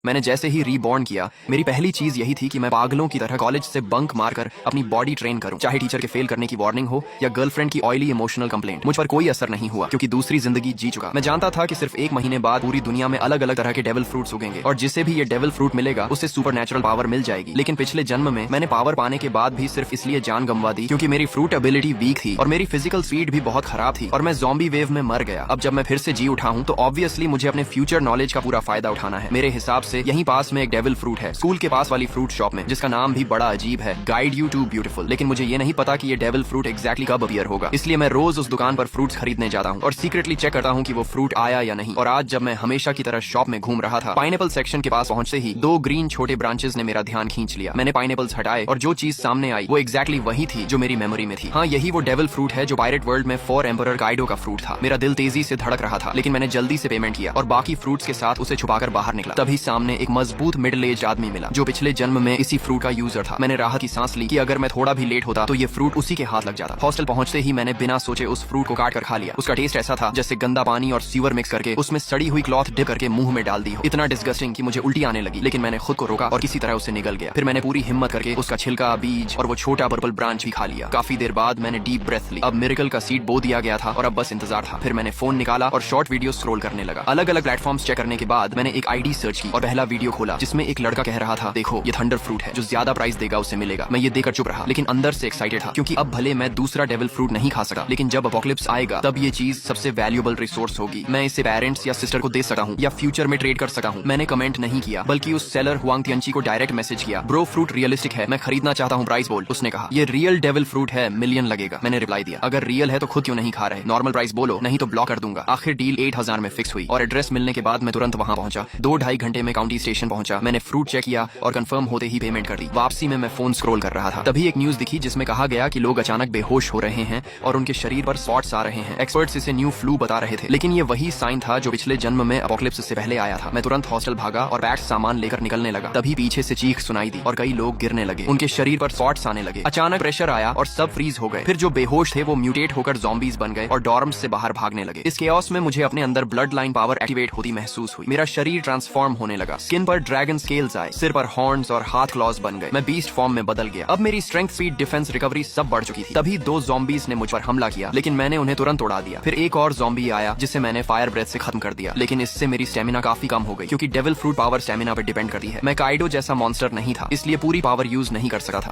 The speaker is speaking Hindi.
मैंने जैसे ही रीबॉर्न किया, मेरी पहली चीज यही थी कि मैं पागलों की तरह कॉलेज से बंक मारकर अपनी बॉडी ट्रेन करूं। चाहे टीचर के फेल करने की वार्निंग हो या गर्लफ्रेंड की ऑयली इमोशनल कंप्लेंट, मुझ पर कोई असर नहीं हुआ क्योंकि दूसरी जिंदगी जी चुका। मैं जानता था कि सिर्फ 1 महीने बाद पूरी दुनिया में अलग अलग तरह के डेविल फ्रूट्स उगेंगे और जिसे भी ये डेविल फ्रूट मिलेगा उसे सुपरनैचुरल पावर मिल जाएगी। लेकिन पिछले जन्म में मैंने पावर पाने के बाद भी सिर्फ इसलिए जान गंवा दी क्योंकि मेरी फ्रूट एबिलिटी वीक थी और मेरी फिजिकल स्पीड भी बहुत खराब थी और मैं ज़ॉम्बी वेव में मर गया। अब जब मैं फिर से जी उठा हूं तो ऑब्वियसली मुझे अपने फ्यूचर नॉलेज का पूरा फायदा उठाना है। मेरे हिसाब से यहीं पास में एक डेविल फ्रूट है, स्कूल के पास वाली फ्रूट शॉप में, जिसका नाम भी बड़ा अजीब है, गाइड यू टू ब्यूटीफुल। लेकिन मुझे ये नहीं पता कि ये डेविल फ्रूट एग्जैक्टली कब अपीयर होगा, इसलिए मैं रोज उस दुकान पर फ्रूट्स खरीदने जाता हूँ और सीक्रेटली चेक करता हूँ कि वो फ्रूट आया या नहीं। और आज जब मैं हमेशा की तरह शॉप में घूम रहा था, पाइनएप्पल सेक्शन के पास पहुंचते ही 2 ग्रीन छोटे ब्रांचेस ने मेरा ध्यान खींच लिया। मैंने पाइनएप्पल्स हटाए और जो चीज सामने आई वो एग्जैक्टली वही थी जो मेरी मेमोरी में थी। हाँ, यही वो डेविल फ्रूट है जो पायरेट वर्ल्ड में 4 एम्परर काइडो का फ्रूट था। मेरा दिल तेजी से धड़क रहा था, लेकिन मैंने जल्दी से पेमेंट किया और बाकी फ्रूट्स के साथ उसे छुपाकर बाहर निकला। तभी सामने एक मजबूत मिडिल एज आदमी मिला जो पिछले जन्म में इसी फ्रूट का यूजर था। मैंने राहत की सांस ली कि अगर मैं थोड़ा भी लेट होता तो ये फ्रूट उसी के हाथ लग जाता। हॉस्टल पहुंचते ही मैंने बिना सोचे उस फ्रूट को काट कर खा लिया। उसका टेस्ट ऐसा था जैसे गंदा पानी और सीवर मिक्स करके उसमें सड़ी हुई क्लॉथ डिप करके मुंह में डाल दी हो। इतना डिस्गस्टिंग कि मुझे उल्टी आने लगी, लेकिन मैंने खुद को रोका और किसी तरह उससे निकल गया। फिर मैंने पूरी हिम्मत करके उसका छिलका, बीज और वो छोटा पर्पल ब्रांच भी खा लिया। काफी देर बाद मैंने डीप ब्रेथ ली। अब मिरेकल का सीड बो दिया गया था और अब बस इंतजार था। फिर मैंने फोन निकाला और शॉर्ट वीडियो स्क्रॉल करने लगा। अलग अलग प्लेटफॉर्म्स चेक करने के बाद मैंने एक आईडी सर्च की और पहला वीडियो खोला जिसमें एक लड़का कह रहा था, देखो ये थंडर फ्रूट है, जो ज्यादा प्राइस देगा उसे मिलेगा। मैं ये देखकर चुप रहा, लेकिन अंदर से एक्साइटेड था क्योंकि अब भले मैं दूसरा डेविल फ्रूट नहीं खा सकता, लेकिन जब अपोकलिप्स आएगा तब ये चीज सबसे वैल्यूएबल रिसोर्स होगी। मैं इसे पेरेंट्स या सिस्टर को दे सकता हूँ या फ्यूचर में ट्रेड कर सकता हूँ। मैंने कमेंट नहीं किया, बल्कि उस सेलर हुआंग तियंची को डायरेक्ट मैसेज किया, ब्रो फ्रूट रियलिस्टिक है, मैं खरीदना चाहता हूँ, प्राइस बोल। उसने कहा ये रियल डेविल फ्रूट है, मिलियन लगेगा। मैंने रिप्लाई दिया, अगर रियल है तो खुद क्यों नहीं खा रहे, नॉर्मल प्राइस बोलो, नहीं तो ब्लॉक कर दूंगा। आखिर डील 8000 में फिक्स हुई और एड्रेस मिलने के बाद मैं तुरंत वहाँ पहुंचा। 2-2.5 घंटे में काउंटी स्टेशन पहुंचा। मैंने फ्रूट चेक किया और कंफर्म होते ही पेमेंट कर दी। वापसी में मैं फोन स्क्रॉल कर रहा था, तभी एक न्यूज दिखी जिसमें कहा गया कि लोग अचानक बेहोश हो रहे हैं और उनके शरीर पर स्पॉट्स आ रहे हैं। एक्सपर्ट्स इसे न्यू फ्लू बता रहे थे, लेकिन ये वही साइन था जो पिछले जन्म में अपोकलिप्स से पहले आया था। मैं तुरंत हॉस्टल भागा और बैग सामान लेकर निकलने लगा। तभी पीछे से चीख सुनाई दी और कई लोग गिरने लगे, उनके शरीर पर स्पॉट्स आने लगे। अचानक प्रेशर आया और सब फ्रीज हो गए। फिर जो बेहोश थे वो म्यूटेट होकर ज़ॉम्बीज बन गए और डॉर्म्स से बाहर भागने लगे। इस केओस में मुझे अपने अंदर ब्लड लाइन पावर एक्टिवेट होती महसूस हुई। मेरा शरीर ट्रांसफॉर्म होने लगा, स्किन पर ड्रैगन स्केल्स आए, सिर पर हॉर्न्स और हाथ क्लॉज बन गए। मैं बीस्ट फॉर्म में बदल गया। अब मेरी स्ट्रेंथ, स्पीड, डिफेंस, रिकवरी सब बढ़ चुकी थी। तभी 2 ज़ॉम्बीज ने मुझ पर हमला किया, लेकिन मैंने उन्हें तुरंत उड़ा दिया। फिर एक और ज़ॉम्बी आया जिसे मैंने फायर ब्रेथ से खत्म कर दिया, लेकिन इससे मेरी स्टेमिना काफी कम हो गई क्योंकि डेविल फ्रूट पावर स्टेमिना पर डिपेंड करती है। मैं काइडो जैसा मॉन्स्टर नहीं था, इसलिए पूरी पावर यूज नहीं कर सका था।